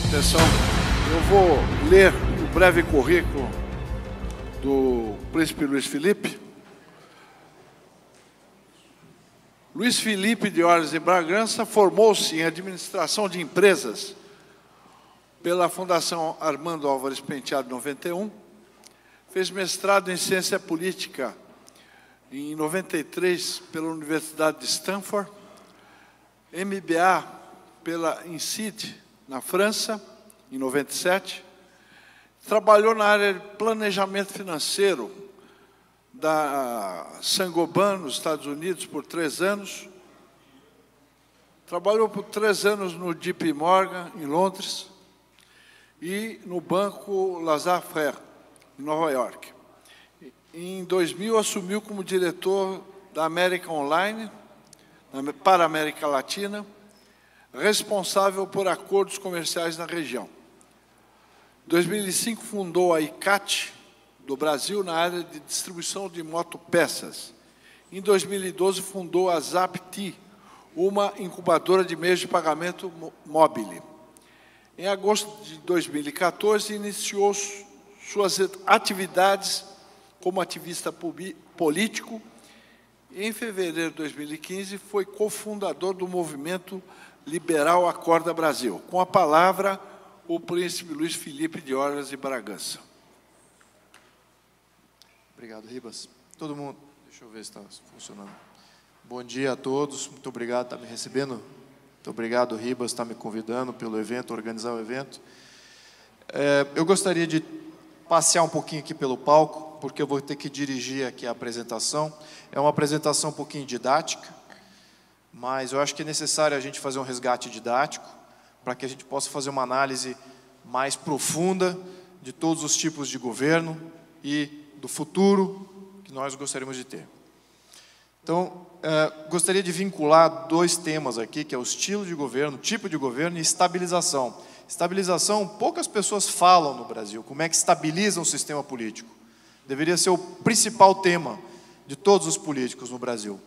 Atenção, eu vou ler o breve currículo do príncipe Luiz Felipe. Luiz Felipe de Orleans e Bragança formou-se em administração de empresas pela Fundação Armando Álvares Penteado, em 91. Fez mestrado em ciência política em 93 pela Universidade de Stanford. MBA pela INSEAD, na França, em 97. Trabalhou na área de planejamento financeiro da Saint-Gobain, nos Estados Unidos, por 3 anos. Trabalhou por 3 anos no JP Morgan, em Londres, e no Banco Lazard Frères, em Nova York. Em 2000, assumiu como diretor da América Online, para a América Latina, responsável por acordos comerciais na região. Em 2005, fundou a ICAT do Brasil na área de distribuição de motopeças. Em 2012, fundou a Zapti, uma incubadora de meios de pagamento móvel. Em agosto de 2014, iniciou suas atividades como ativista político. Em fevereiro de 2015, foi cofundador do movimento liberal Acorda Brasil. Com a palavra, o príncipe Luiz Felipe de Orleans e Bragança. Obrigado, Ribas. Todo mundo, deixa eu ver se está funcionando. Bom dia a todos, muito obrigado por estar me recebendo. Muito obrigado, Ribas, por estar me convidando pelo evento, organizar o evento. Eu gostaria de passear um pouquinho aqui pelo palco, porque eu vou ter que dirigir aqui a apresentação. É uma apresentação um pouquinho didática, mas eu acho que é necessário a gente fazer um resgate didático, para que a gente possa fazer uma análise mais profunda de todos os tipos de governo e do futuro que nós gostaríamos de ter. Então, gostaria de vincular 2 temas aqui, que é o estilo de governo, tipo de governo e estabilização. Estabilização, poucas pessoas falam no Brasil, como é que estabiliza um sistema político. Deveria ser o principal tema de todos os políticos no Brasil,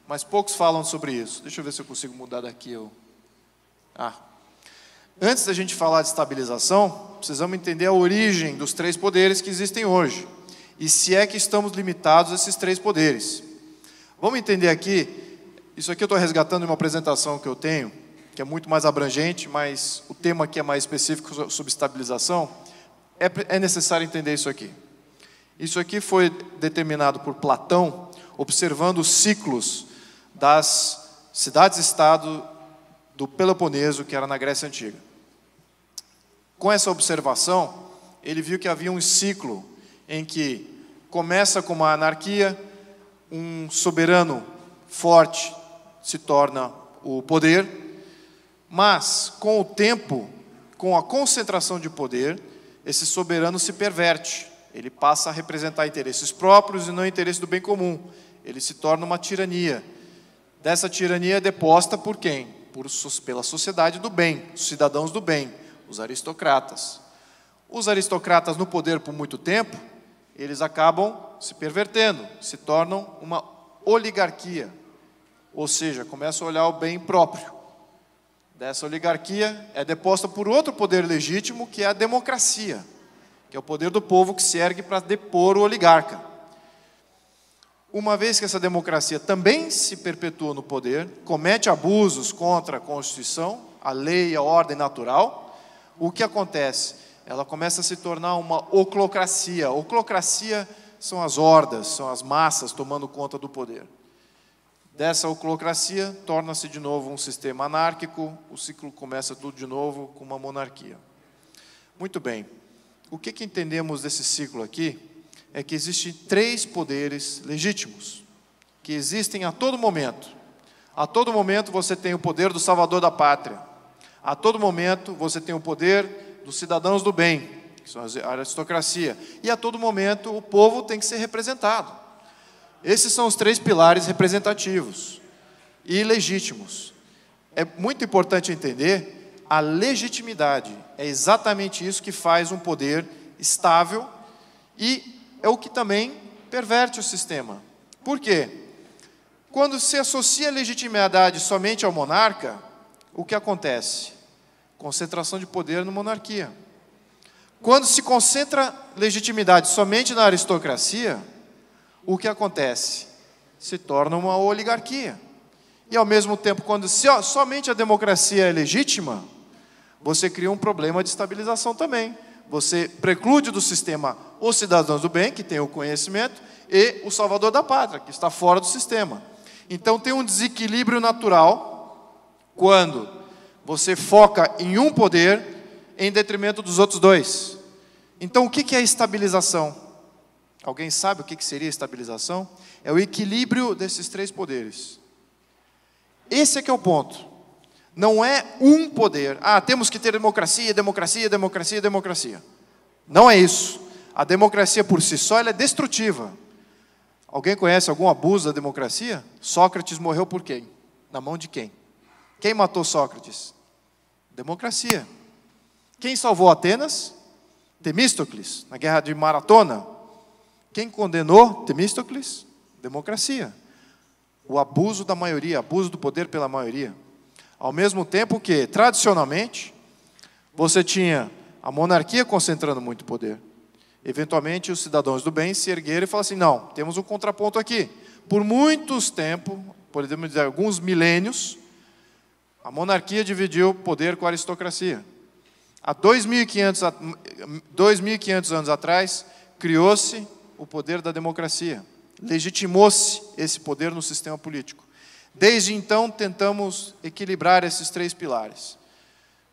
mas poucos falam sobre isso. Deixa eu ver se eu consigo mudar daqui. Antes da gente falar de estabilização, precisamos entender a origem dos 3 poderes que existem hoje, e se é que estamos limitados a esses 3 poderes. Vamos entender aqui, isso aqui eu estou resgatando de uma apresentação que eu tenho, que é muito mais abrangente, mas o tema aqui é mais específico sobre estabilização. É necessário entender isso aqui. Isso aqui foi determinado por Platão, observando os ciclos das cidades-estado do Peloponeso, que era na Grécia Antiga. Com essa observação, ele viu que havia um ciclo em que começa com uma anarquia, um soberano forte se torna o poder, mas, com o tempo, com a concentração de poder, esse soberano se perverte. Ele passa a representar interesses próprios e não interesses do bem comum. Ele se torna uma tirania. Dessa tirania é deposta por quem? Pela sociedade do bem, os cidadãos do bem, os aristocratas. Os aristocratas no poder por muito tempo, eles acabam se pervertendo, se tornam uma oligarquia, ou seja, começam a olhar o bem próprio. Dessa oligarquia é deposta por outro poder legítimo, que é a democracia, que é o poder do povo que se ergue para depor o oligarca. Uma vez que essa democracia também se perpetua no poder, comete abusos contra a Constituição, a lei e a ordem natural, o que acontece? Ela começa a se tornar uma oclocracia. Oclocracia são as hordas, são as massas tomando conta do poder. Dessa oclocracia, torna-se de novo um sistema anárquico, o ciclo começa tudo de novo com uma monarquia. Muito bem. O que entendemos desse ciclo aqui é que existem 3 poderes legítimos, que existem a todo momento. A todo momento você tem o poder do salvador da pátria. A todo momento você tem o poder dos cidadãos do bem, que são a aristocracia. E a todo momento o povo tem que ser representado. Esses são os 3 pilares representativos e legítimos. É muito importante entender a legitimidade. É exatamente isso que faz um poder estável e é o que também perverte o sistema. Por quê? Quando se associa a legitimidade somente ao monarca, o que acontece? Concentração de poder na monarquia. Quando se concentra legitimidade somente na aristocracia, o que acontece? Se torna uma oligarquia. E ao mesmo tempo, quando somente a democracia é legítima, você cria um problema de estabilização também. Você preclude do sistema os cidadãos do bem, que têm o conhecimento, e o salvador da pátria, que está fora do sistema. Então tem um desequilíbrio natural quando você foca em um poder em detrimento dos outros dois. Então o que é estabilização? Alguém sabe o que seria estabilização? É o equilíbrio desses três poderes. Esse é que é o ponto. Não é um poder. Temos que ter democracia, democracia, democracia, democracia. Não é isso. A democracia por si só ela é destrutiva. Alguém conhece algum abuso da democracia? Sócrates morreu por quem? Na mão de quem? Quem matou Sócrates? Democracia. Quem salvou Atenas? Temístocles, na guerra de Maratona. Quem condenou Temístocles? Democracia. O abuso da maioria, abuso do poder pela maioria. Ao mesmo tempo que, tradicionalmente, você tinha a monarquia concentrando muito poder. Eventualmente, os cidadãos do bem se ergueram e falaram assim, não, temos um contraponto aqui. Por muitos tempos, podemos dizer alguns milênios, a monarquia dividiu o poder com a aristocracia. Há 2.500 anos atrás, criou-se o poder da democracia. Legitimou-se esse poder no sistema político. Desde então, tentamos equilibrar esses três pilares.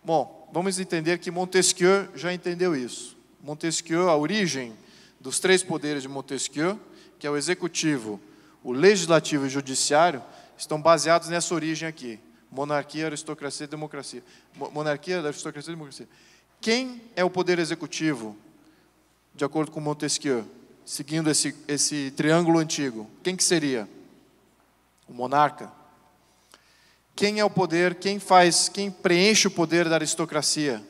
Bom, vamos entender que Montesquieu já entendeu isso. Montesquieu, a origem dos três poderes de Montesquieu, que é o executivo, o legislativo e o judiciário, estão baseados nessa origem aqui. Monarquia, aristocracia e democracia. Monarquia, aristocracia e democracia. Quem é o poder executivo, de acordo com Montesquieu, seguindo esse triângulo antigo? Quem que seria? O monarca. Quem é o poder, quem preenche o poder da aristocracia?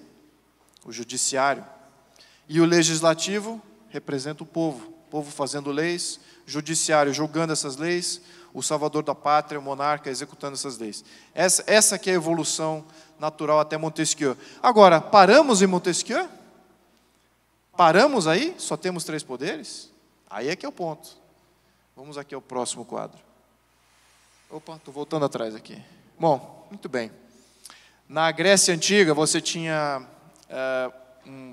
O judiciário. E o legislativo representa o povo fazendo leis, judiciário julgando essas leis, o salvador da pátria, o monarca executando essas leis. Essa que é a evolução natural até Montesquieu. Agora, paramos em Montesquieu? Paramos aí? Só temos três poderes? Aí é que é o ponto. Vamos aqui ao próximo quadro. Opa, estou voltando atrás aqui. Bom, muito bem. Na Grécia Antiga, você tinha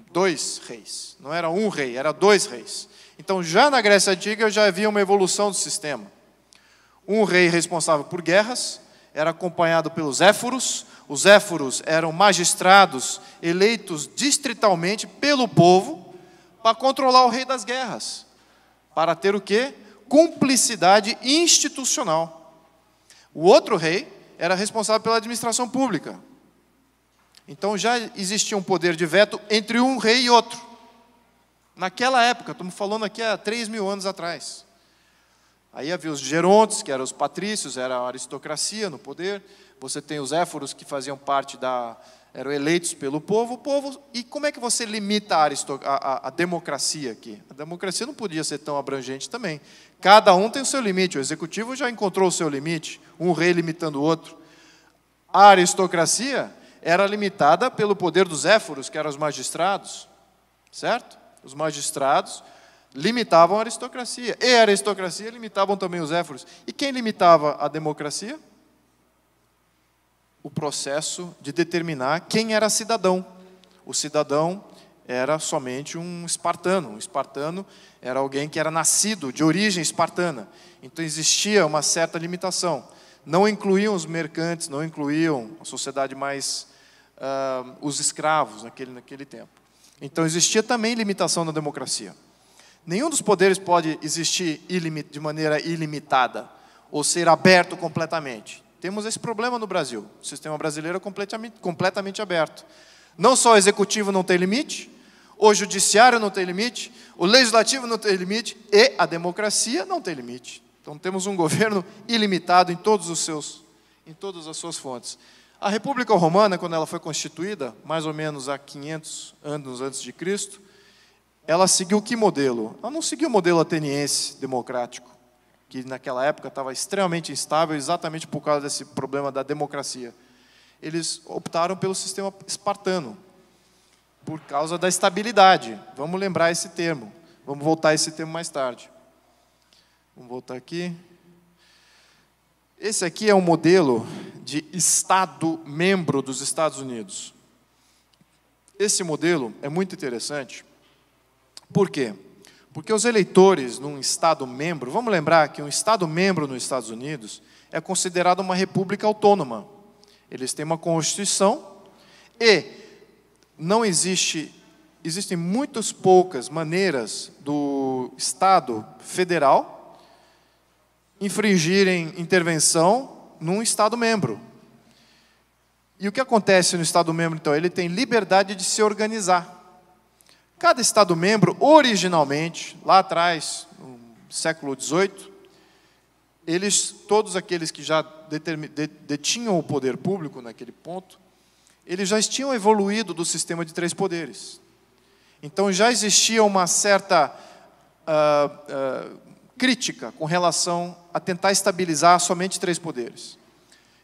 dois reis. Não era um rei, era dois reis. Então, já na Grécia Antiga, já havia uma evolução do sistema. Um rei responsável por guerras, era acompanhado pelos éforos. Os éforos eram magistrados eleitos distritalmente pelo povo para controlar o rei das guerras. Para ter o quê? Cumplicidade institucional. O outro rei era responsável pela administração pública. Então já existia um poder de veto entre um rei e outro. Naquela época, estamos falando aqui há 3.000 anos atrás. Aí havia os gerontes, que eram os patrícios, era a aristocracia no poder. Você tem os éforos, que faziam parte eram eleitos pelo povo. E como é que você limita a democracia aqui? A democracia não podia ser tão abrangente também. Cada um tem o seu limite. O executivo já encontrou o seu limite, um rei limitando o outro. A aristocracia era limitada pelo poder dos éforos, que eram os magistrados, certo? Os magistrados limitavam a aristocracia. E a aristocracia limitavam também os éforos. E quem limitava a democracia? O processo de determinar quem era cidadão. O cidadão era somente um espartano. Um espartano era alguém que era nascido de origem espartana. Então existia uma certa limitação. Não incluíam os mercantes, não incluíam a sociedade mais os escravos naquele tempo. Então existia também limitação na democracia. Nenhum dos poderes pode existir de maneira ilimitada ou ser aberto completamente. Temos esse problema no Brasil. O sistema brasileiro é completamente aberto. Não só o executivo não tem limite, o judiciário não tem limite, o legislativo não tem limite e a democracia não tem limite. Então temos um governo ilimitado em todas as suas fontes. A República Romana, quando ela foi constituída, mais ou menos há 500 anos antes de Cristo, ela seguiu que modelo? Ela não seguiu o modelo ateniense democrático, que naquela época estava extremamente instável, exatamente por causa desse problema da democracia. eles optaram pelo sistema espartano, por causa da estabilidade. Vamos lembrar esse termo. Vamos voltar a esse termo mais tarde. Vamos voltar aqui. Esse aqui é um modelo de Estado-membro dos Estados Unidos. Esse modelo é muito interessante. Por quê? Porque os eleitores num Estado-membro, vamos lembrar que um Estado-membro nos Estados Unidos é considerado uma república autônoma. Eles têm uma Constituição e existem muitas poucas maneiras do Estado federal infringirem intervenção num Estado-membro. E o que acontece no Estado-membro, então? Ele tem liberdade de se organizar. Cada Estado-membro, originalmente, lá atrás, no século XVIII, todos aqueles que já detinham o poder público naquele ponto, eles já tinham evoluído do sistema de 3 poderes. Então já existia uma certa crítica com relação a tentar estabilizar somente 3 poderes.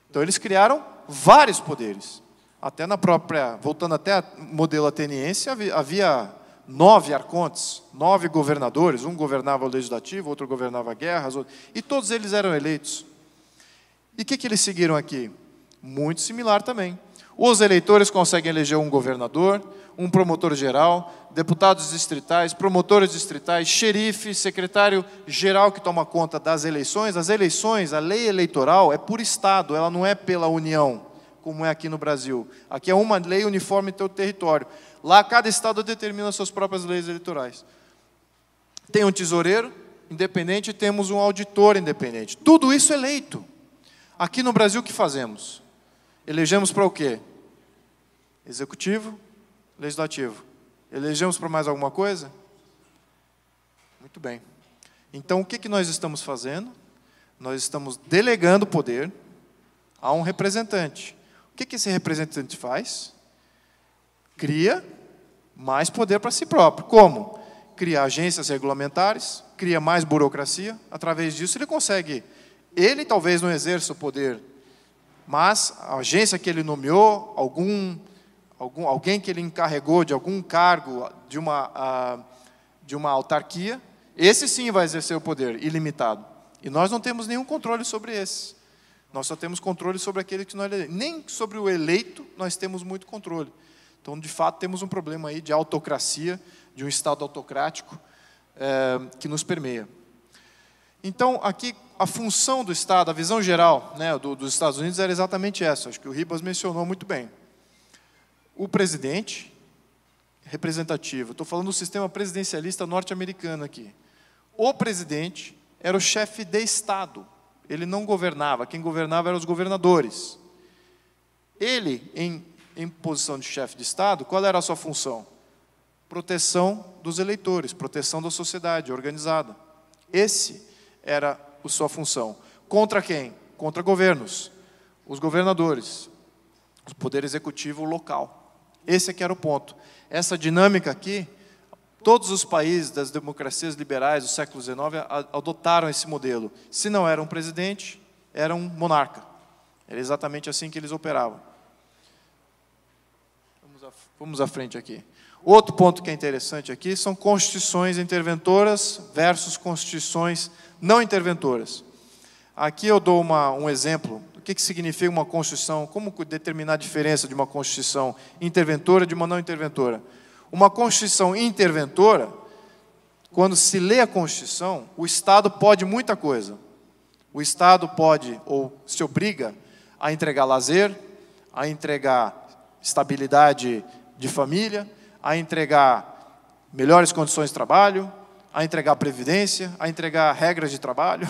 Então eles criaram vários poderes. Até na própria, voltando até ao modelo ateniense, havia 9 arcontes, 9 governadores, um governava o legislativo, outro governava guerras, e todos eles eram eleitos. E o que eles seguiram aqui? Muito similar também. Os eleitores conseguem eleger um governador, um promotor-geral, deputados distritais, promotores distritais, xerife, secretário-geral que toma conta das eleições. As eleições, a lei eleitoral é por Estado, ela não é pela União, como é aqui no Brasil. Aqui é uma lei uniforme em todo o território. Lá, cada Estado determina suas próprias leis eleitorais. Tem um tesoureiro independente e temos um auditor independente. Tudo isso eleito. Aqui no Brasil, o que fazemos? Elegemos para o quê? Executivo, legislativo. Elegemos para mais alguma coisa? Muito bem. Então, o que nós estamos fazendo? Nós estamos delegando poder a um representante. O que esse representante faz? Cria mais poder para si próprio. Como? Cria agências regulamentares, cria mais burocracia. Através disso, ele consegue. Ele talvez não exerça o poder, mas a agência que ele nomeou, alguém que ele encarregou de algum cargo de uma autarquia, esse sim vai exercer o poder ilimitado. E nós não temos nenhum controle sobre esse. Nós só temos controle sobre aquele que nós eleitamos. Nem sobre o eleito nós temos muito controle. Então, de fato, temos um problema aí de autocracia, de um Estado autocrático que nos permeia. Então, aqui, a função do Estado, a visão geral, né, dos Estados Unidos era exatamente essa. Acho que o Ribas mencionou muito bem. O presidente, representativo, estou falando do sistema presidencialista norte-americano aqui. O presidente era o chefe de Estado. Ele não governava, quem governava eram os governadores. Ele, em posição de chefe de Estado, qual era a sua função? Proteção dos eleitores, proteção da sociedade organizada. Esse era a sua função. Contra quem? Contra governos, os governadores, o poder executivo local. Esse aqui era o ponto. Essa dinâmica aqui, todos os países das democracias liberais do século XIX adotaram esse modelo. Se não era um presidente, era um monarca. Era exatamente assim que eles operavam. Vamos à frente aqui. Outro ponto que é interessante aqui são constituições interventoras versus constituições não interventoras. Aqui eu dou um exemplo. O que significa uma Constituição? Como determinar a diferença de uma Constituição interventora e de uma não interventora? Uma Constituição interventora, quando se lê a Constituição, o Estado pode muita coisa. O Estado pode, ou se obriga, a entregar lazer, a entregar estabilidade de família, a entregar melhores condições de trabalho, a entregar previdência, a entregar regras de trabalho.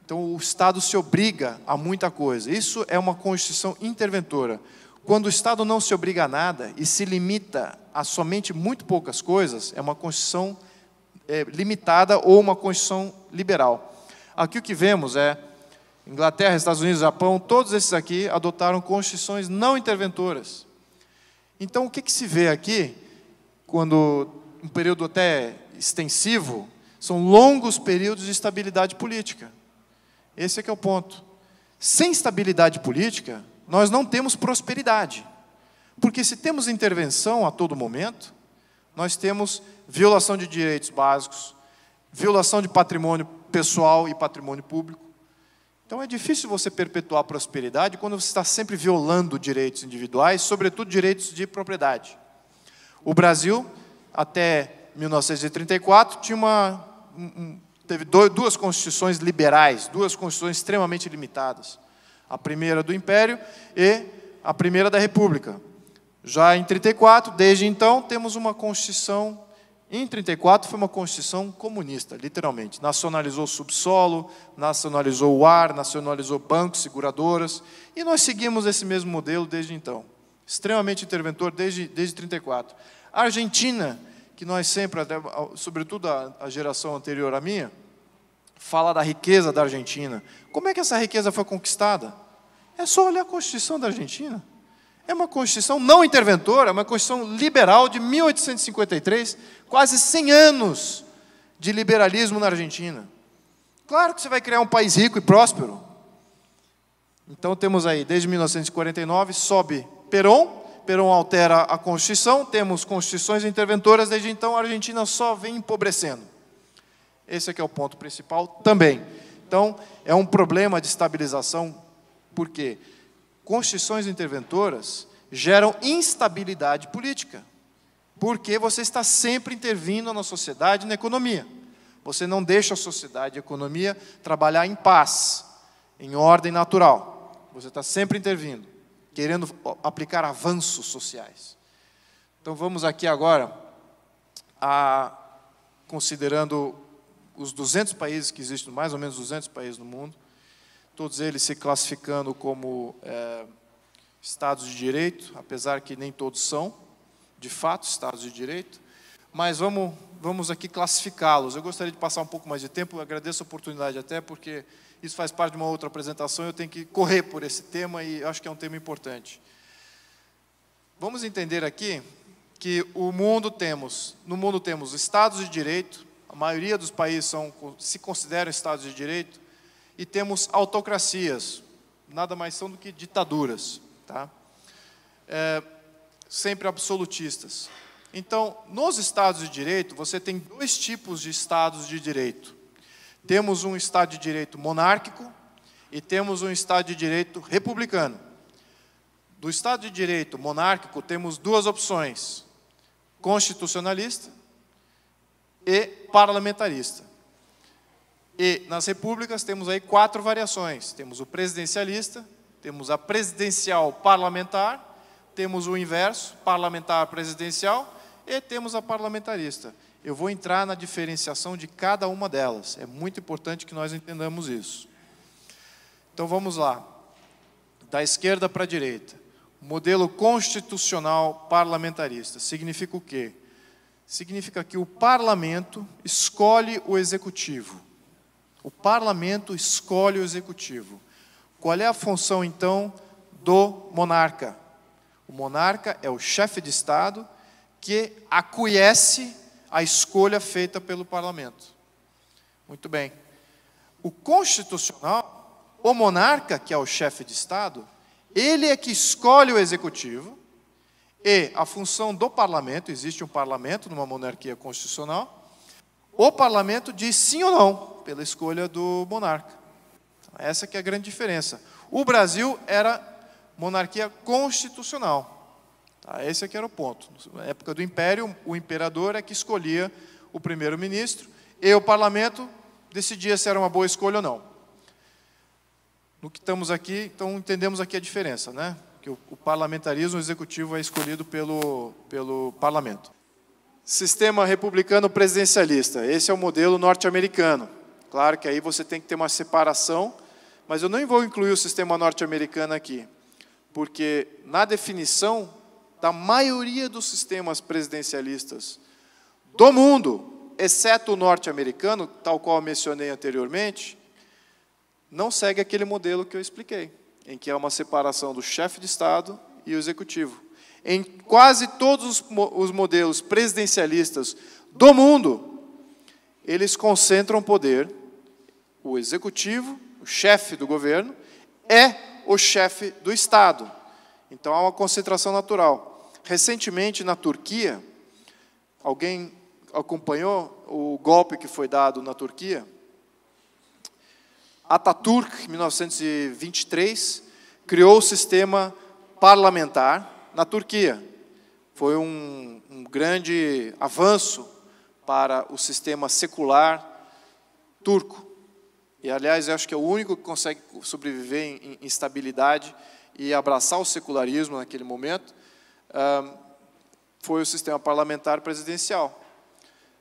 Então, o Estado se obriga a muita coisa. Isso é uma Constituição interventora. Quando o Estado não se obriga a nada e se limita a somente muito poucas coisas, é uma Constituição limitada ou uma Constituição liberal. Aqui o que vemos é Inglaterra, Estados Unidos, Japão, todos esses aqui adotaram constituições não interventoras. Então, o que se vê aqui, quando um período até extensivo, são longos períodos de estabilidade política. Esse é que é o ponto. Sem estabilidade política, nós não temos prosperidade. Porque se temos intervenção a todo momento, nós temos violação de direitos básicos, violação de patrimônio pessoal e patrimônio público. Então é difícil você perpetuar a prosperidade quando você está sempre violando direitos individuais, sobretudo direitos de propriedade. O Brasil, até 1934, teve duas constituições liberais, duas constituições extremamente limitadas. A primeira do Império e a primeira da República. Já em 34, desde então, temos uma Constituição. Em 34 foi uma Constituição comunista, literalmente. Nacionalizou o subsolo, nacionalizou o ar, nacionalizou bancos, seguradoras. E nós seguimos esse mesmo modelo desde então. Extremamente interventor desde 34. A Argentina, que nós sempre, sobretudo a geração anterior à minha, fala da riqueza da Argentina. Como é que essa riqueza foi conquistada? É só olhar a Constituição da Argentina. É uma Constituição não interventora, é uma Constituição liberal de 1853, quase 100 anos de liberalismo na Argentina. Claro que você vai criar um país rico e próspero. Então temos aí, desde 1949, sobe Perón altera a Constituição, temos constituições interventoras, desde então a Argentina só vem empobrecendo. Esse aqui é o ponto principal também. Então, é um problema de estabilização, por quê? Constituições interventoras geram instabilidade política, porque você está sempre intervindo na sociedade e na economia. Você não deixa a sociedade e a economia trabalhar em paz, em ordem natural. Você está sempre intervindo, querendo aplicar avanços sociais. Então, vamos aqui agora, considerando os 200 países que existem, mais ou menos 200 países no mundo, todos eles se classificando como Estados de Direito, apesar que nem todos são, de fato, Estados de Direito, mas vamos aqui classificá-los. Eu gostaria de passar um pouco mais de tempo, eu agradeço a oportunidade até, porque isso faz parte de uma outra apresentação, eu tenho que correr por esse tema e acho que é um tema importante. Vamos entender aqui que no mundo temos Estados de Direito, a maioria dos países se consideram Estados de Direito, e temos autocracias, nada mais são do que ditaduras, tá? Sempre absolutistas. Então, nos Estados de Direito, você tem dois tipos de Estados de Direito. Temos um Estado de Direito monárquico e temos um Estado de Direito republicano. Do Estado de Direito monárquico, temos duas opções: constitucionalista e parlamentarista. E nas repúblicas temos aí 4 variações. Temos o presidencialista, temos a presidencial parlamentar, temos o inverso, parlamentar presidencial, e temos a parlamentarista. Eu vou entrar na diferenciação de cada uma delas. É muito importante que nós entendamos isso. Então vamos lá. Da esquerda para a direita. Modelo constitucional parlamentarista. Significa o quê? Significa que o parlamento escolhe o executivo. O parlamento escolhe o executivo. Qual é a função, então, do monarca? O monarca é o chefe de Estado que aquiesce à escolha feita pelo parlamento. Muito bem. O constitucional, o monarca, que é o chefe de Estado, ele é que escolhe o executivo, e a função do parlamento, existe um parlamento numa monarquia constitucional, o parlamento diz sim ou não, pela escolha do monarca. Essa que é a grande diferença. O Brasil era monarquia constitucional. Tá? Esse aqui era o ponto. Na época do Império, o imperador é que escolhia o primeiro-ministro, e o parlamento decidia se era uma boa escolha ou não. No que estamos aqui, então entendemos aqui a diferença, né? Que o parlamentarismo, o executivo é escolhido pelo parlamento. Sistema republicano presidencialista. Esse é o modelo norte-americano. Claro que aí você tem que ter uma separação, mas eu não vou incluir o sistema norte-americano aqui, porque na definição da maioria dos sistemas presidencialistas do mundo, exceto o norte-americano, tal qual eu mencionei anteriormente, não segue aquele modelo que eu expliquei, em que é uma separação do chefe de Estado e o executivo. Em quase todos os modelos presidencialistas do mundo, eles concentram poder, o executivo, o chefe do governo, é o chefe do Estado. Então, há uma concentração natural. Recentemente, na Turquia, alguém acompanhou o golpe que foi dado na Turquia? Atatürk, em 1923, criou o sistema parlamentar na Turquia. Foi um grande avanço para o sistema secular turco. E, aliás, eu acho que é o único que consegue sobreviver em estabilidade e abraçar o secularismo naquele momento, foi o sistema parlamentar presidencial.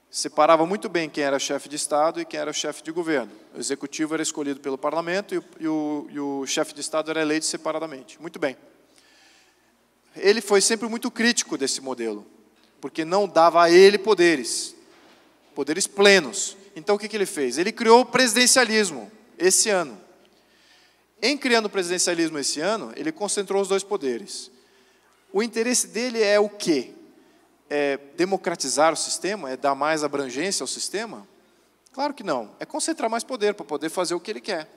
Separava muito bem quem era chefe de Estado e quem era chefe de governo. O executivo era escolhido pelo parlamento e o chefe de Estado era eleito separadamente. Muito bem. Ele foi sempre muito crítico desse modelo, porque não dava a ele poderes plenos. Então, o que ele fez? Ele criou o presidencialismo esse ano. Em criando o presidencialismo esse ano, ele concentrou os dois poderes. O interesse dele é o quê? É democratizar o sistema? É dar mais abrangência ao sistema? Claro que não. É concentrar mais poder para poder fazer o que ele quer.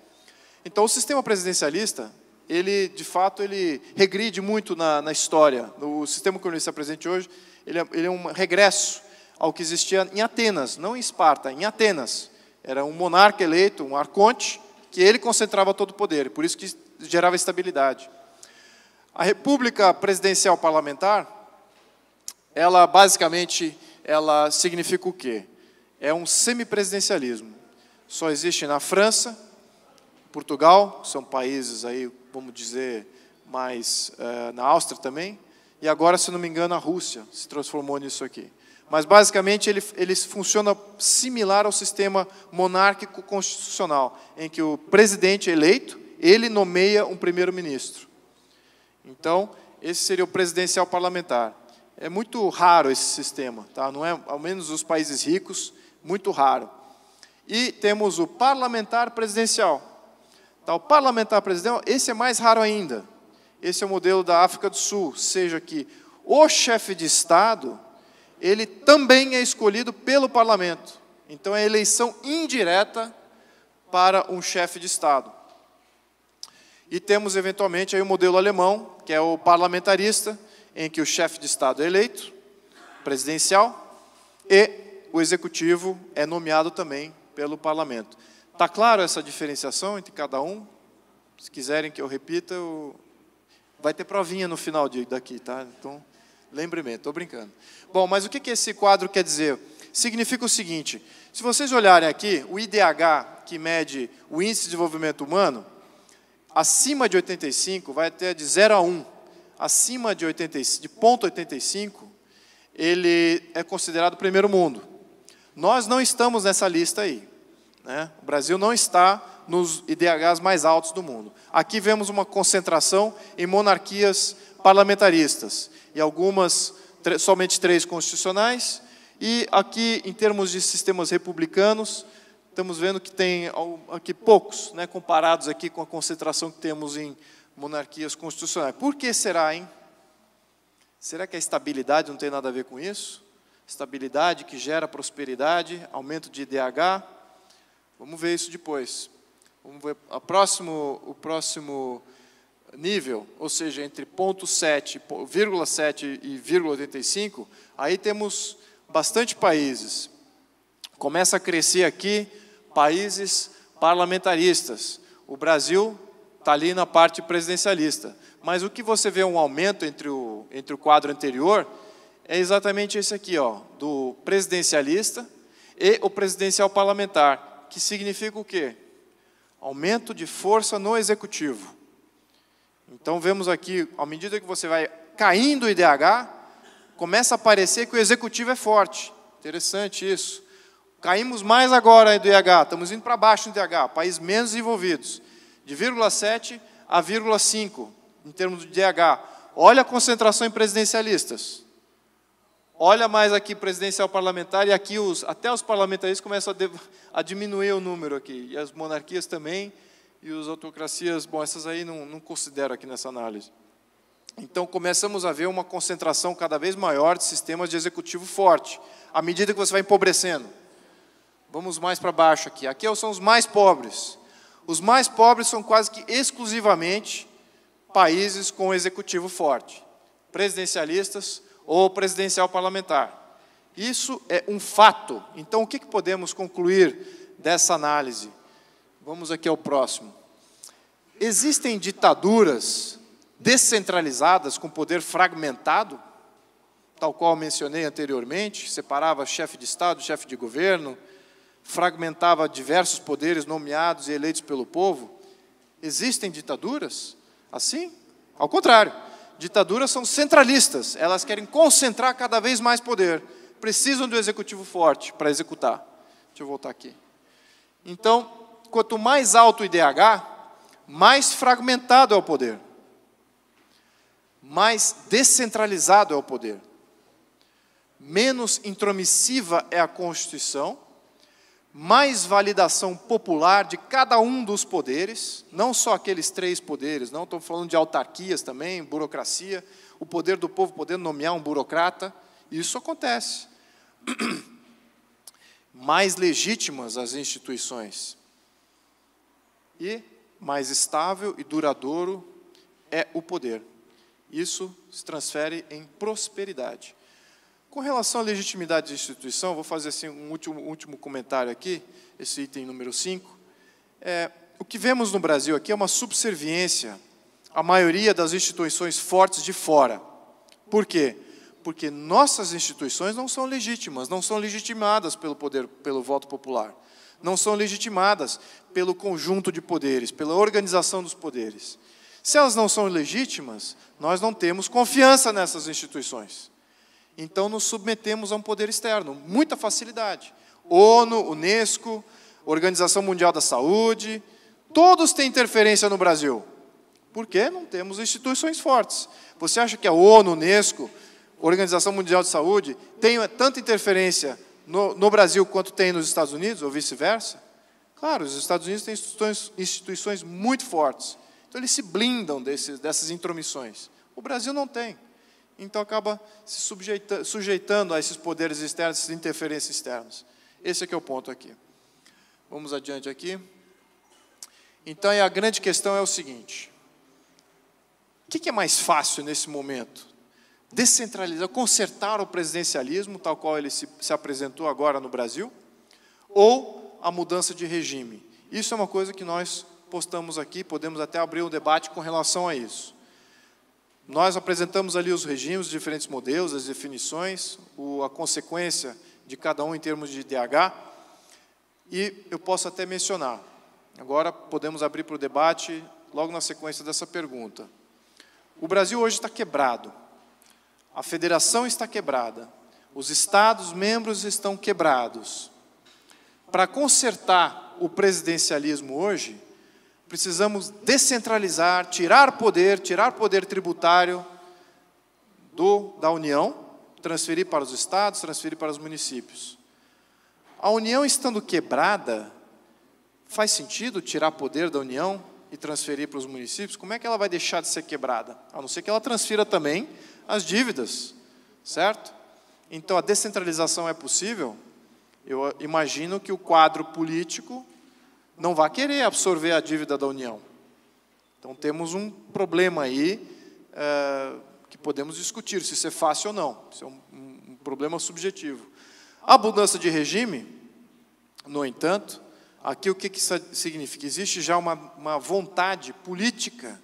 Então, o sistema presidencialista, ele, de fato, ele regride muito na história. O sistema comunista presente hoje, ele é um regresso ao que existia em Atenas, não em Esparta, em Atenas. Era um monarca eleito, um arconte, que ele concentrava todo o poder, e por isso que gerava estabilidade. A república presidencial parlamentar, ela basicamente, ela significa o quê? É um semipresidencialismo. Só existe na França, Portugal, são países aí, vamos dizer, mais na Áustria também, e agora, se não me engano, a Rússia se transformou nisso aqui. Mas, basicamente, ele funciona similar ao sistema monárquico constitucional, em que o presidente eleito, ele nomeia um primeiro-ministro. Então, esse seria o presidencial parlamentar. É muito raro esse sistema, tá? Não é, ao menos nos países ricos, muito raro. E temos o parlamentar presidencial. Tá? O parlamentar presidencial, esse é mais raro ainda. Esse é o modelo da África do Sul, seja que o chefe de Estado, ele também é escolhido pelo parlamento. Então, é eleição indireta para um chefe de Estado. E temos, eventualmente, aí o modelo alemão, que é o parlamentarista, em que o chefe de Estado é eleito, presidencial, e o executivo é nomeado também pelo parlamento. Está claro essa diferenciação entre cada um? Se quiserem que eu repita, vai ter provinha no final daqui, tá? Então, lembre-me, estou brincando. Bom, mas o que esse quadro quer dizer? Significa o seguinte, se vocês olharem aqui, o IDH, que mede o Índice de Desenvolvimento Humano, acima de 85, vai até de 0 a 1. Acima de 0,85, ele é considerado primeiro mundo. Nós não estamos nessa lista aí, né? O Brasil não está nos IDHs mais altos do mundo. Aqui vemos uma concentração em monarquias parlamentaristas, e algumas, somente 3 constitucionais, e aqui, em termos de sistemas republicanos, estamos vendo que tem aqui poucos, né, comparados aqui com a concentração que temos em monarquias constitucionais. Por que será, hein? Será que a estabilidade não tem nada a ver com isso? Estabilidade que gera prosperidade, aumento de IDH? Vamos ver isso depois. Vamos ver o próximo nível, ou seja, entre 0,7 e 0,85, aí temos bastante países. Começa a crescer aqui países parlamentaristas. O Brasil está ali na parte presidencialista. Mas o que você vê um aumento entre o quadro anterior é exatamente esse aqui, ó, do presidencialista e o presidencial parlamentar, que significa o quê? Aumento de força no executivo. Então, vemos aqui, à medida que você vai caindo o IDH, começa a aparecer que o executivo é forte. Interessante isso. Caímos mais agora aí do IDH, estamos indo para baixo do IDH, países menos desenvolvidos, de 0,7 a 0,5, em termos de IDH. Olha a concentração em presidencialistas. Olha mais aqui presidencial parlamentar, e aqui até os parlamentaristas começam a diminuir o número aqui, e as monarquias também, e as autocracias, bom, essas aí não considero aqui nessa análise. Então, começamos a ver uma concentração cada vez maior de sistemas de executivo forte, à medida que você vai empobrecendo. Vamos mais para baixo aqui. Aqui são os mais pobres. Os mais pobres são quase que exclusivamente países com executivo forte, presidencialistas ou presidencial parlamentar. Isso é um fato. Então, o que podemos concluir dessa análise? Vamos aqui ao próximo. Existem ditaduras descentralizadas com poder fragmentado, tal qual mencionei anteriormente, separava chefe de Estado, chefe de governo, fragmentava diversos poderes nomeados e eleitos pelo povo. Existem ditaduras assim? Ao contrário, ditaduras são centralistas, elas querem concentrar cada vez mais poder, precisam do executivo forte para executar. Deixa eu voltar aqui. Então, quanto mais alto o IDH, mais fragmentado é o poder, mais descentralizado é o poder, menos intromissiva é a Constituição, mais validação popular de cada um dos poderes, não só aqueles 3 poderes, não estou falando de autarquias também, burocracia, o poder do povo podendo nomear um burocrata, isso acontece. Mais legítimas as instituições. E mais estável e duradouro é o poder. Isso se transfere em prosperidade. Com relação à legitimidade da instituição, vou fazer assim, um último comentário aqui, esse item número 5. O que vemos no Brasil aqui é uma subserviência à maioria das instituições fortes de fora. Por quê? Porque nossas instituições não são legítimas, não são legitimadas pelo poder, pelo voto popular. Não são legitimadas pelo conjunto de poderes, pela organização dos poderes. Se elas não são legítimas, nós não temos confiança nessas instituições. Então, nos submetemos a um poder externo, muita facilidade. ONU, Unesco, Organização Mundial da Saúde, todos têm interferência no Brasil. Por quê? Não temos instituições fortes. Você acha que a ONU, Unesco, Organização Mundial de Saúde, tem tanta interferência no Brasil quanto tem nos Estados Unidos, ou vice-versa? Claro, os Estados Unidos têm instituições muito fortes. Então, eles se blindam dessas intromissões. O Brasil não tem. Então, acaba se sujeitando a esses poderes externos, essas interferências externas. Esse é que é o ponto aqui. Vamos adiante aqui. Então, a grande questão é o seguinte. O que é mais fácil nesse momento? Descentralizar, consertar o presidencialismo, tal qual ele se apresentou agora no Brasil, ou a mudança de regime? Isso é uma coisa que nós postamos aqui, podemos até abrir um debate com relação a isso. Nós apresentamos ali os regimes, os diferentes modelos, as definições, a consequência de cada um em termos de IDH, e eu posso até mencionar. Agora podemos abrir para o debate logo na sequência dessa pergunta. O Brasil hoje está quebrado. A federação está quebrada. Os Estados membros estão quebrados. Para consertar o presidencialismo hoje, precisamos descentralizar, tirar poder tributário da União, transferir para os Estados, transferir para os municípios. A União estando quebrada, faz sentido tirar poder da União e transferir para os municípios? Como é que ela vai deixar de ser quebrada? A não ser que ela transfira também as dívidas, certo? Então, a descentralização é possível? Eu imagino que o quadro político não vai querer absorver a dívida da União. Então, temos um problema aí que podemos discutir, se isso é fácil ou não. Isso é um problema subjetivo. A mudança de regime, no entanto, aqui o que isso significa? Existe já uma vontade política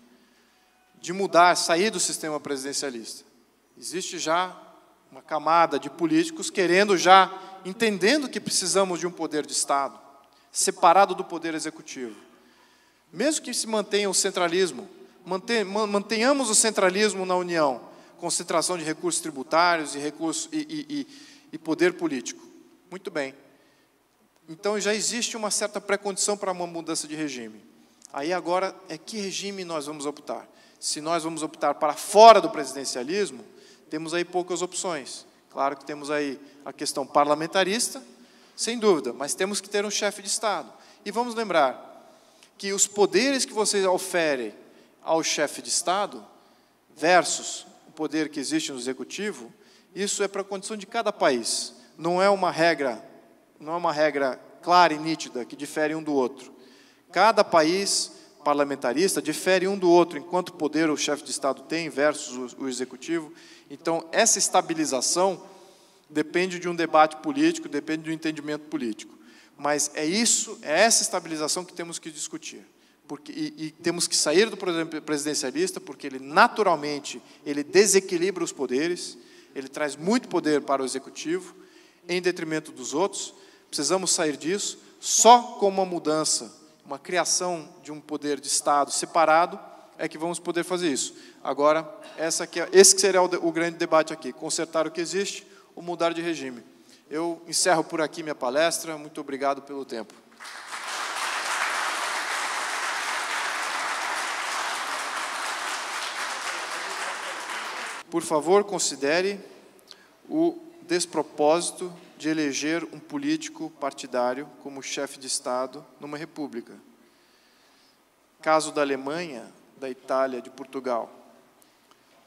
de mudar, sair do sistema presidencialista. Existe já uma camada de políticos entendendo que precisamos de um poder de Estado, separado do poder executivo. Mesmo que se mantenha o centralismo, mantenhamos o centralismo na União, concentração de recursos tributários e poder político. Muito bem. Então, já existe uma certa pré-condição para uma mudança de regime. Aí, agora, que regime nós vamos optar? Se nós vamos optar para fora do presidencialismo, temos aí poucas opções. Claro que temos aí a questão parlamentarista, sem dúvida, mas temos que ter um chefe de Estado. E vamos lembrar que os poderes que vocês oferem ao chefe de Estado versus o poder que existe no Executivo, isso é para a condição de cada país. Não é uma regra clara e nítida que difere um do outro. Cada país parlamentarista difere um do outro, enquanto poder o chefe de Estado tem versus o executivo. Então, essa estabilização depende de um debate político, depende de um entendimento político. Mas é essa estabilização que temos que discutir. E temos que sair do presidencialista, porque ele, naturalmente, ele desequilibra os poderes, ele traz muito poder para o executivo, em detrimento dos outros. Precisamos sair disso. Só com uma mudança, uma criação de um poder de Estado separado, é que vamos poder fazer isso. Agora, esse que seria o grande debate aqui, consertar o que existe ou mudar de regime. Eu encerro por aqui minha palestra. Muito obrigado pelo tempo. Por favor, considere o despropósito de eleger um político partidário como chefe de Estado numa república. Caso da Alemanha, da Itália, de Portugal.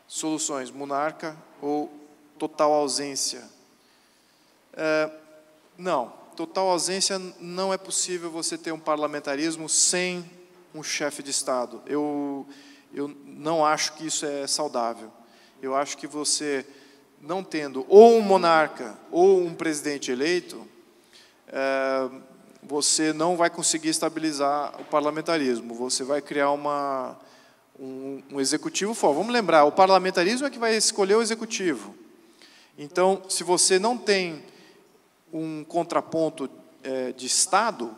Soluções: monarca ou total ausência? Não, total ausência não é possível você ter um parlamentarismo sem um chefe de Estado. Eu não acho que isso é saudável. Eu acho que você, não tendo ou um monarca ou um presidente eleito, você não vai conseguir estabilizar o parlamentarismo. Você vai criar um executivo forte. Vamos lembrar, o parlamentarismo é que vai escolher o executivo. Então, se você não tem um contraponto de Estado,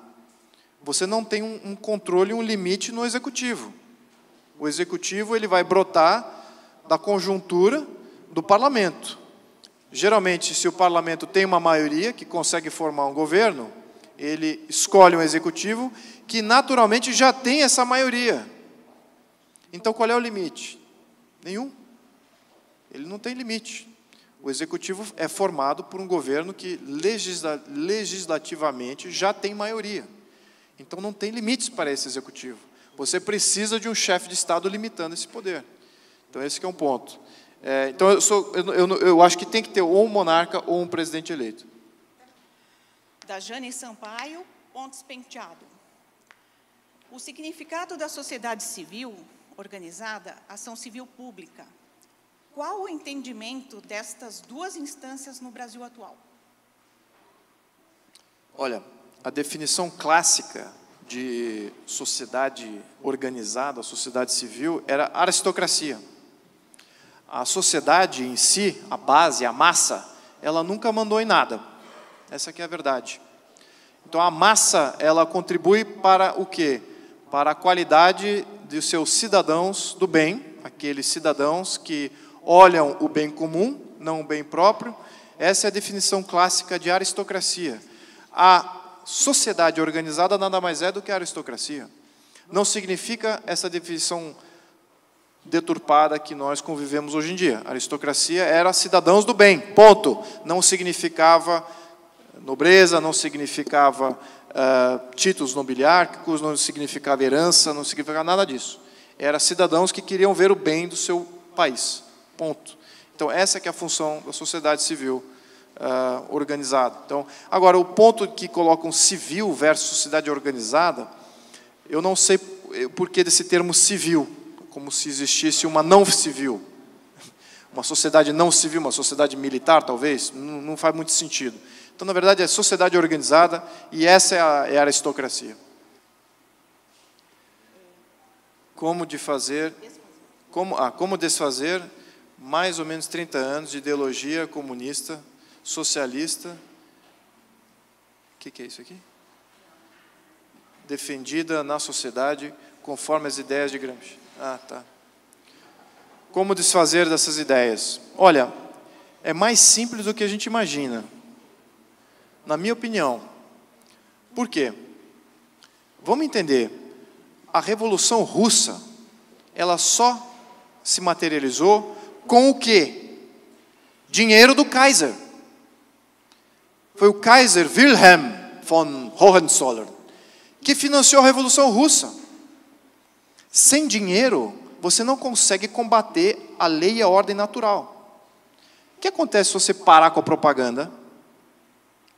você não tem um controle, um limite no executivo. O executivo ele vai brotar da conjuntura do parlamento. Geralmente, se o parlamento tem uma maioria que consegue formar um governo, ele escolhe um executivo que naturalmente já tem essa maioria. Então, qual é o limite? Nenhum. Ele não tem limite. O executivo é formado por um governo que legislativamente já tem maioria. Então, não tem limites para esse executivo. Você precisa de um chefe de Estado limitando esse poder. Então, esse que é um ponto. Então, eu acho que tem que ter ou um monarca ou um presidente eleito. Da Jane Sampaio, Pontes Penteado. O significado da sociedade civil organizada, ação civil pública. Qual o entendimento destas duas instâncias no Brasil atual? Olha, a definição clássica de sociedade organizada, sociedade civil, era aristocracia. A sociedade em si, a base, a massa, ela nunca mandou em nada. Essa aqui é a verdade. Então, a massa, ela contribui para o quê? Para a qualidade de seus cidadãos do bem, aqueles cidadãos que olham o bem comum, não o bem próprio. Essa é a definição clássica de aristocracia. A sociedade organizada nada mais é do que a aristocracia. Não significa essa definição deturpada que nós convivemos hoje em dia. A aristocracia era cidadãos do bem, ponto. Não significava nobreza, não significava títulos nobiliárquicos, não significava herança, não significava nada disso. Era cidadãos que queriam ver o bem do seu país, ponto. Então, essa que é a função da sociedade civil organizada. Então, agora, o ponto que colocam civil versus sociedade organizada, eu não sei por que desse termo civil, como se existisse uma não civil. Uma sociedade não civil, uma sociedade militar, talvez, não faz muito sentido. Então, na verdade, é sociedade organizada e essa é a aristocracia. Como desfazer mais ou menos 30 anos de ideologia comunista, socialista. O que é isso aqui? Defendida na sociedade conforme as ideias de Gramsci. Ah, tá. Como desfazer dessas ideias? Olha, é mais simples do que a gente imagina. Na minha opinião. Por quê? Vamos entender. A Revolução Russa, ela só se materializou com o quê? Dinheiro do Kaiser. Foi o Kaiser Wilhelm von Hohenzollern que financiou a Revolução Russa. Sem dinheiro, você não consegue combater a lei e a ordem natural. O que acontece se você parar com a propaganda?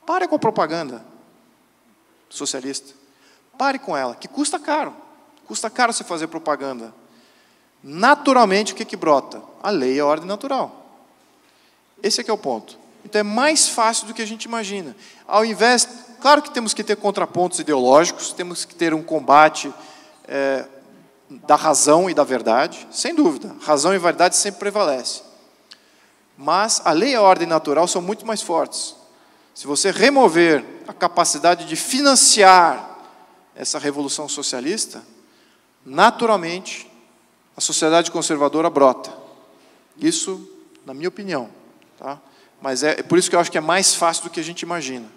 Pare com a propaganda socialista. Pare com ela, que custa caro. Custa caro você fazer propaganda. Naturalmente, o que brota? A lei e a ordem natural. Esse é que é o ponto. Então, é mais fácil do que a gente imagina. Ao invés... Claro que temos que ter contrapontos ideológicos, temos que ter um combate da razão e da verdade, sem dúvida. Razão e verdade sempre prevalecem. Mas a lei e a ordem natural são muito mais fortes. Se você remover a capacidade de financiar essa revolução socialista, naturalmente, a sociedade conservadora brota. Isso, na minha opinião. Tá? Mas é por isso que eu acho que é mais fácil do que a gente imagina.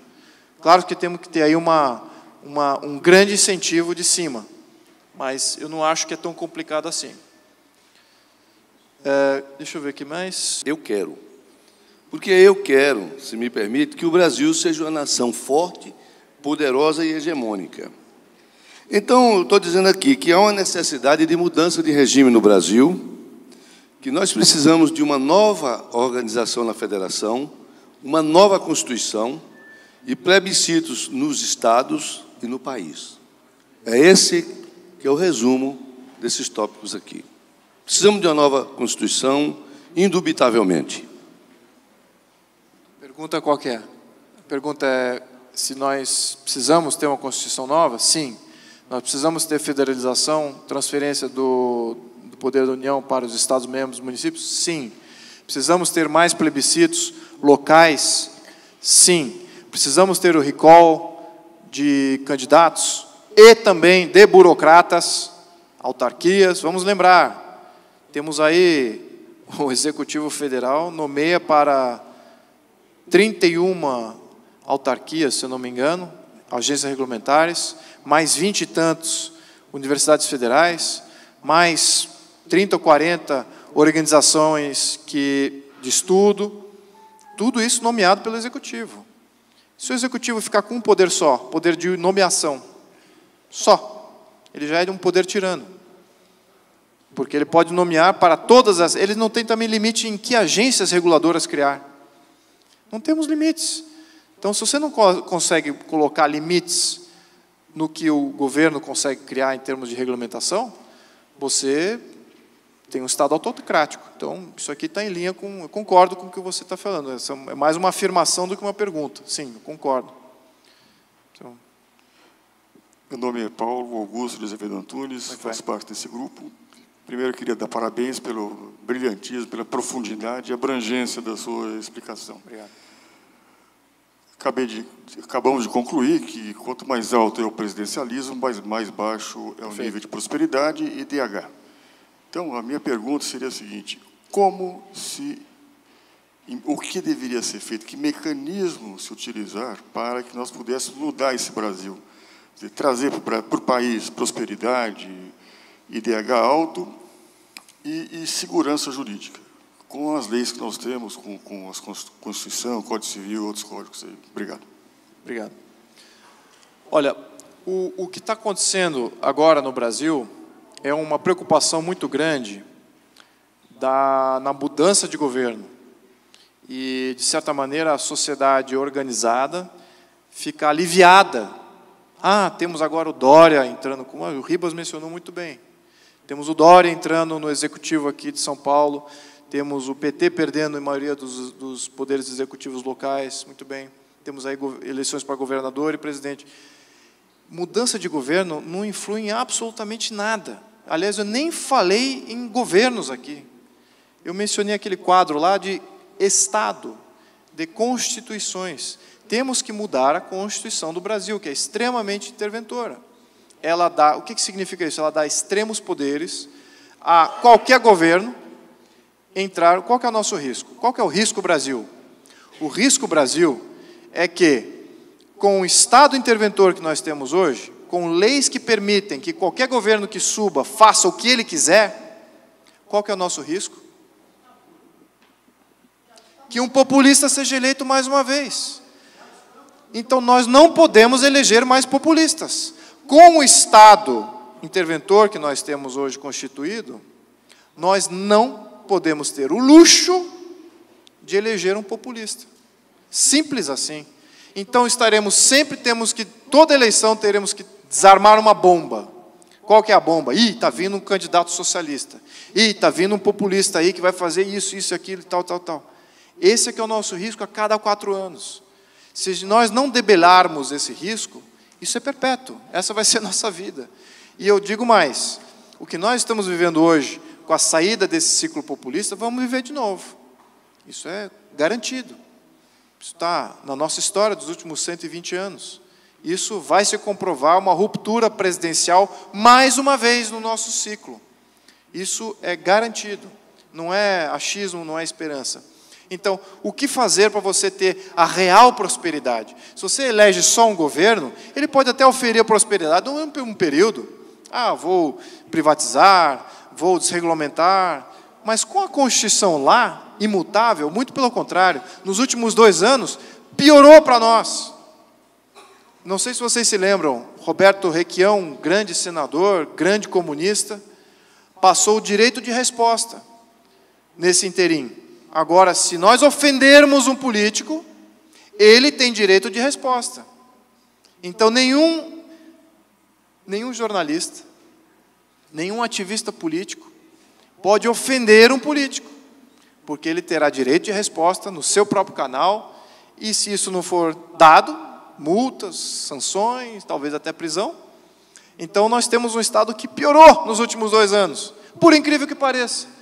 Claro que temos que ter aí um grande incentivo de cima, mas eu não acho que é tão complicado assim. Deixa eu ver aqui mais. Eu quero. Porque eu quero, se me permite, que o Brasil seja uma nação forte, poderosa e hegemônica. Então, eu estou dizendo aqui que há uma necessidade de mudança de regime no Brasil, que nós precisamos de uma nova organização na federação, uma nova Constituição e plebiscitos nos estados e no país. É esse que é o resumo desses tópicos aqui. Precisamos de uma nova Constituição, indubitavelmente. Pergunta qual que é? A pergunta é se nós precisamos ter uma Constituição nova? Sim. Nós precisamos ter federalização, transferência do poder da União para os Estados-membros, municípios? Sim. Precisamos ter mais plebiscitos locais? Sim. Precisamos ter o recall de candidatos e também de burocratas, autarquias. Vamos lembrar, temos aí o Executivo Federal nomeia para 31 autarquias, se eu não me engano, agências regulamentares, mais 20 e tantos universidades federais, mais 30 ou 40 organizações de estudo, tudo isso nomeado pelo Executivo. Se o Executivo ficar com um poder só, poder de nomeação, só, ele já é de um poder tirano. Porque ele pode nomear para todas as... Ele não tem também limite em que agências reguladoras criar. Não temos limites. Então, se você não consegue colocar limites no que o governo consegue criar em termos de regulamentação, você tem um Estado autocrático. Então, isso aqui está em linha com... Eu concordo com o que você está falando. Essa é mais uma afirmação do que uma pergunta. Sim, eu concordo. Então, meu nome é Paulo Augusto de Azevedo Antunes, faço parte desse grupo. Primeiro, eu queria dar parabéns pelo brilhantismo, pela profundidade e abrangência da sua explicação. Obrigado. Acabamos de concluir que quanto mais alto é o presidencialismo, mais baixo é o nível de prosperidade e DH. Então, a minha pergunta seria a seguinte: o que deveria ser feito? Que mecanismo se utilizar para que nós pudéssemos mudar esse Brasil? Quer dizer, trazer para o país prosperidade, IDH alto e segurança jurídica, com as leis que nós temos, com a Constituição, Código Civil e outros códigos aí. Obrigado. Obrigado. Olha, o que está acontecendo agora no Brasil é uma preocupação muito grande na mudança de governo. E, de certa maneira, a sociedade organizada fica aliviada. Temos agora o Dória entrando, como o Ribas mencionou muito bem. Temos o Dória entrando no executivo aqui de São Paulo, temos o PT perdendo a maioria dos poderes executivos locais, muito bem. Temos aí eleições para governador e presidente. Mudança de governo não influi em absolutamente nada. Aliás, eu nem falei em governos aqui. Eu mencionei aquele quadro lá de Estado, de constituições. Temos que mudar a Constituição do Brasil, que é extremamente interventora. Ela dá, o que significa isso? Ela dá extremos poderes a qualquer governo entrar. Qual que é o nosso risco? Qual que é o risco Brasil? O risco Brasil é que, com o Estado interventor que nós temos hoje, com leis que permitem que qualquer governo que suba faça o que ele quiser, qual que é o nosso risco? Que um populista seja eleito mais uma vez. Então, nós não podemos eleger mais populistas. Com o Estado interventor que nós temos hoje constituído, nós não podemos ter o luxo de eleger um populista. Simples assim. Então, toda eleição teremos que desarmar uma bomba. Qual que é a bomba? Ih, está vindo um candidato socialista. Ih, está vindo um populista aí que vai fazer isso, aquilo, tal. Esse é que é o nosso risco a cada 4 anos. Se nós não debelarmos esse risco, isso é perpétuo. Essa vai ser a nossa vida. E eu digo mais, o que nós estamos vivendo hoje, com a saída desse ciclo populista, vamos viver de novo. Isso é garantido. Isso está na nossa história dos últimos 120 anos. Isso vai se comprovar uma ruptura presidencial mais uma vez no nosso ciclo. Isso é garantido. Não é achismo, não é esperança. Então, o que fazer para você ter a real prosperidade? Se você elege só um governo, ele pode até oferir a prosperidade em um período. Vou privatizar, vou desregulamentar. Mas com a Constituição lá, imutável, muito pelo contrário, nos últimos 2 anos, piorou para nós. Não sei se vocês se lembram, Roberto Requião, grande senador, grande comunista, passou o direito de resposta nesse interim. Agora, se nós ofendermos um político, ele tem direito de resposta. Então, nenhum jornalista, nenhum ativista político pode ofender um político, porque ele terá direito de resposta no seu próprio canal, e se isso não for dado, multas, sanções, talvez até prisão. Então, nós temos um Estado que piorou nos últimos 2 anos, por incrível que pareça.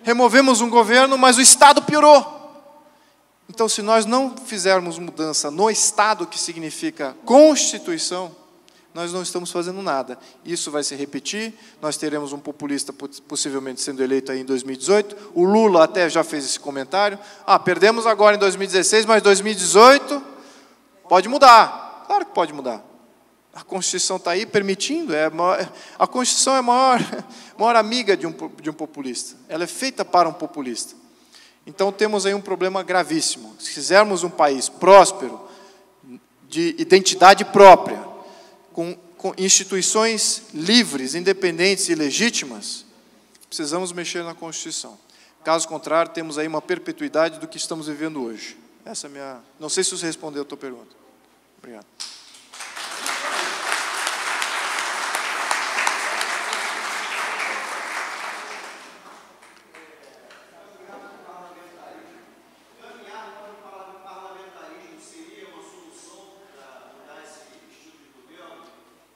Removemos um governo, mas o Estado piorou. Então, se nós não fizermos mudança no Estado, que significa Constituição, nós não estamos fazendo nada. Isso vai se repetir, nós teremos um populista possivelmente sendo eleito aí em 2018, o Lula até já fez esse comentário, perdemos agora em 2016, mas 2018 pode mudar. Claro que pode mudar. A Constituição está aí permitindo, a Constituição é a maior amiga de um populista, ela é feita para um populista. Então temos aí um problema gravíssimo. Se quisermos um país próspero, de identidade própria, com instituições livres, independentes e legítimas, precisamos mexer na Constituição. Caso contrário, temos aí uma perpetuidade do que estamos vivendo hoje. Essa é a minha... Não sei se você respondeu a tua pergunta. Obrigado.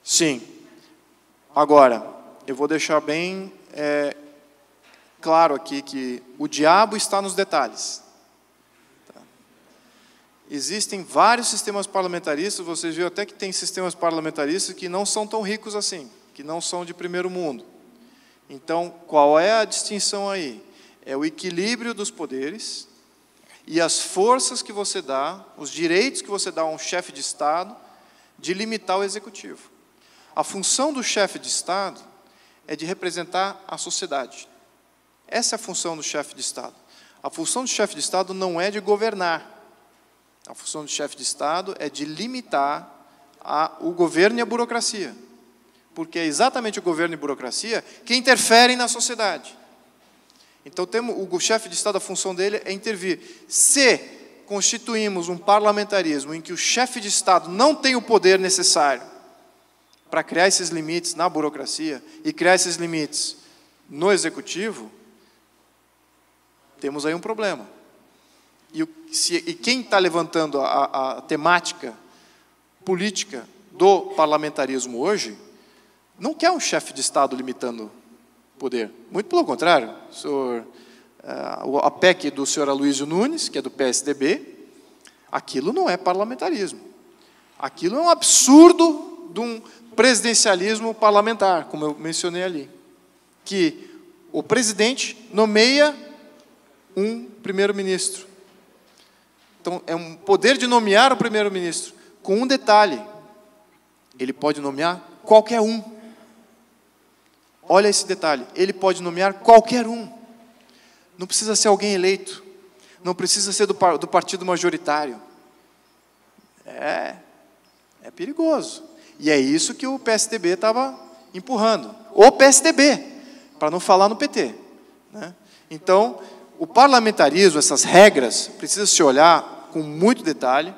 Sim. Agora, eu vou deixar bem claro aqui que o diabo está nos detalhes. Tá? Existem vários sistemas parlamentaristas, vocês viram até que tem sistemas parlamentaristas que não são tão ricos assim, que não são de primeiro mundo. Então, qual é a distinção aí? É o equilíbrio dos poderes e as forças que você dá, os direitos que você dá a um chefe de Estado de limitar o executivo. A função do chefe de Estado é de representar a sociedade. Essa é a função do chefe de Estado. A função do chefe de Estado não é de governar. A função do chefe de Estado é de limitar o governo e a burocracia. Porque é exatamente o governo e a burocracia que interferem na sociedade. Então, o chefe de Estado, a função dele é intervir. Se constituímos um parlamentarismo em que o chefe de Estado não tem o poder necessário para criar esses limites na burocracia e criar esses limites no executivo, temos aí um problema. E quem está levantando a temática política do parlamentarismo hoje não quer um chefe de Estado limitando o poder. Muito pelo contrário. A PEC do senhor Aloysio Nunes, que é do PSDB, aquilo não é parlamentarismo. Aquilo é um absurdo de um presidencialismo parlamentar, como eu mencionei ali, que o presidente nomeia um primeiro-ministro. Então, é um poder de nomear o primeiro-ministro, com um detalhe, ele pode nomear qualquer um. Olha esse detalhe, ele pode nomear qualquer um. Não precisa ser alguém eleito, não precisa ser do partido majoritário. É perigoso. E é isso que o PSDB estava empurrando. O PSDB, para não falar no PT. Né? Então, o parlamentarismo, essas regras, precisa se olhar com muito detalhe,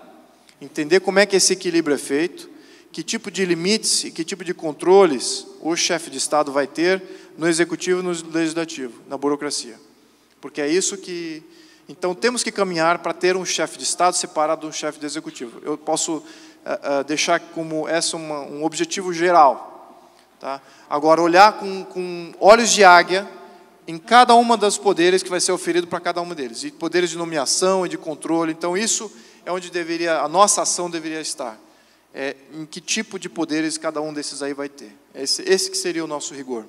entender como é que esse equilíbrio é feito, que tipo de limites e que tipo de controles o chefe de Estado vai ter no Executivo e no Legislativo, na burocracia. Porque é isso que... Então, temos que caminhar para ter um chefe de Estado separado de um chefe de Executivo. Eu posso deixar como essa um objetivo geral. Tá? Agora, olhar com olhos de águia em cada uma dos poderes que vai ser oferido para cada um deles. E poderes de nomeação e de controle. Então, isso é onde a nossa ação deveria estar. Em que tipo de poderes cada um desses aí vai ter. Esse que seria o nosso rigor.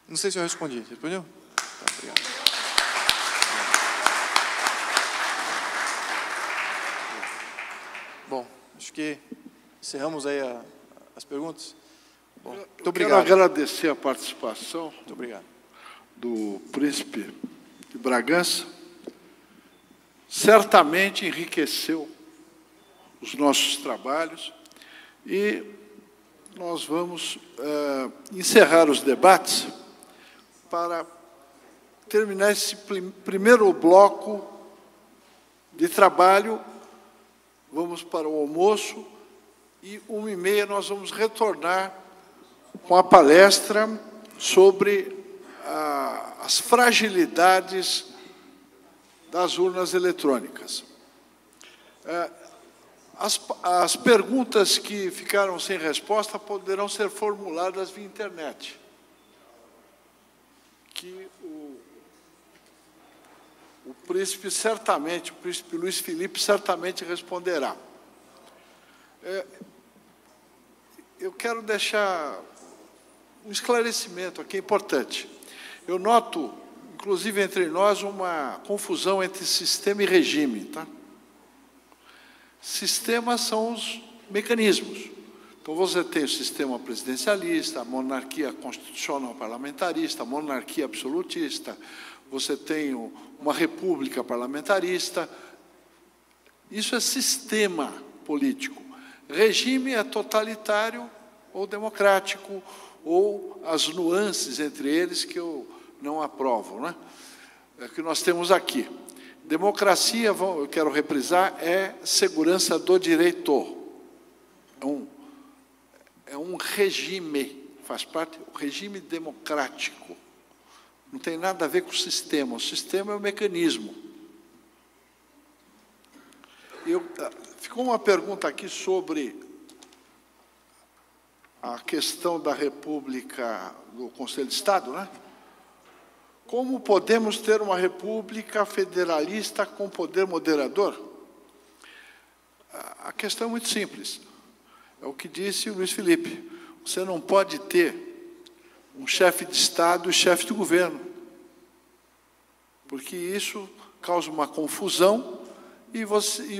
Não sei se eu respondi. Você respondeu? Tá, obrigado. Bom, acho que encerramos aí as perguntas. Bom, muito obrigado. Quero agradecer a participação muito obrigado. Do príncipe de Bragança. Certamente enriqueceu os nossos trabalhos e nós vamos encerrar os debates para terminar esse primeiro bloco de trabalho. Vamos para o almoço e 13h30 nós vamos retornar com a palestra sobre as fragilidades das urnas eletrônicas. As perguntas que ficaram sem resposta poderão ser formuladas via internet, que o príncipe certamente, o príncipe Luiz Felipe certamente responderá. Eu quero deixar um esclarecimento aqui importante. Eu noto, inclusive entre nós, uma confusão entre sistema e regime. Tá? Sistemas são os mecanismos. Então, você tem o sistema presidencialista, a monarquia constitucional parlamentarista, a monarquia absolutista, você tem uma república parlamentarista. Isso é sistema político. Regime é totalitário ou democrático, ou as nuances entre eles que eu não aprovo, né? É o que nós temos aqui. Democracia, eu quero reprisar, é segurança do direito. É um regime, faz parte do regime democrático. Não tem nada a ver com o sistema é o mecanismo. Ficou uma pergunta aqui sobre a questão da República, do Conselho de Estado, né? Como podemos ter uma república federalista com poder moderador? A questão é muito simples. É o que disse o Luiz Felipe. Você não pode ter um chefe de Estado e chefe de governo, porque isso causa uma confusão e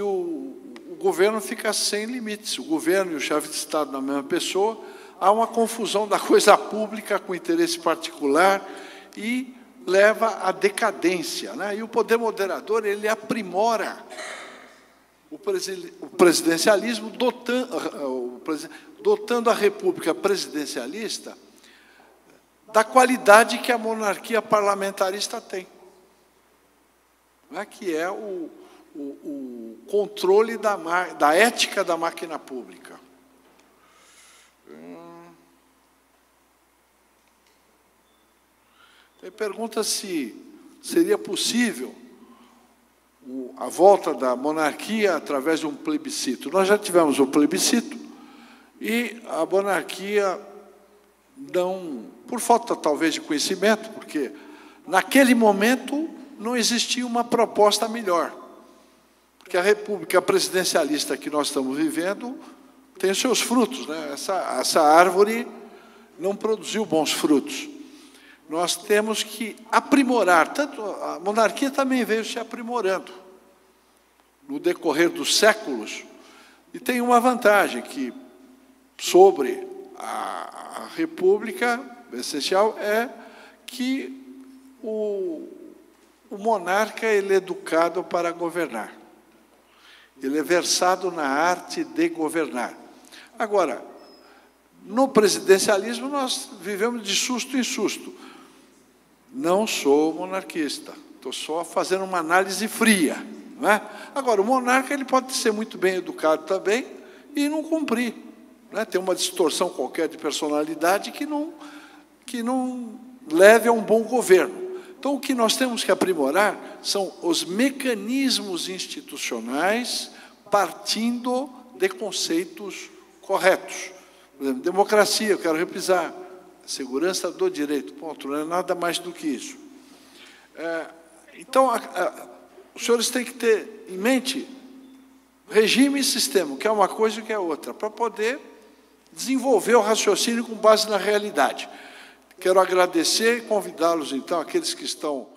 o governo fica sem limites. O governo e o chefe de Estado na mesma pessoa, há uma confusão da coisa pública com interesse particular e leva à decadência, né? E o poder moderador, ele aprimora o presidencialismo, dotando a república presidencialista da qualidade que a monarquia parlamentarista tem, né? Que é o controle da ética da máquina pública. Ele pergunta se seria possível a volta da monarquia através de um plebiscito. Nós já tivemos um plebiscito e a monarquia não, por falta talvez de conhecimento, porque naquele momento não existia uma proposta melhor. Porque a república presidencialista que nós estamos vivendo tem os seus frutos, né? Essa árvore não produziu bons frutos. Nós temos que aprimorar, tanto a monarquia também veio se aprimorando no decorrer dos séculos, e tem uma vantagem que sobre a república essencial é que o monarca ele é educado para governar. Ele é versado na arte de governar. Agora, no presidencialismo nós vivemos de susto em susto. Não sou monarquista, estou só fazendo uma análise fria, não é? Agora, o monarca ele pode ser muito bem educado também e não cumprir, né, ter uma distorção qualquer de personalidade que não leve a um bom governo. Então, o que nós temos que aprimorar são os mecanismos institucionais partindo de conceitos corretos. Por exemplo, democracia, eu quero repisar, segurança do direito, ponto, não é nada mais do que isso. Então, os senhores têm que ter em mente regime e sistema, que é uma coisa e que é outra, para poder desenvolver o raciocínio com base na realidade. Quero agradecer e convidá-los, então, aqueles que estão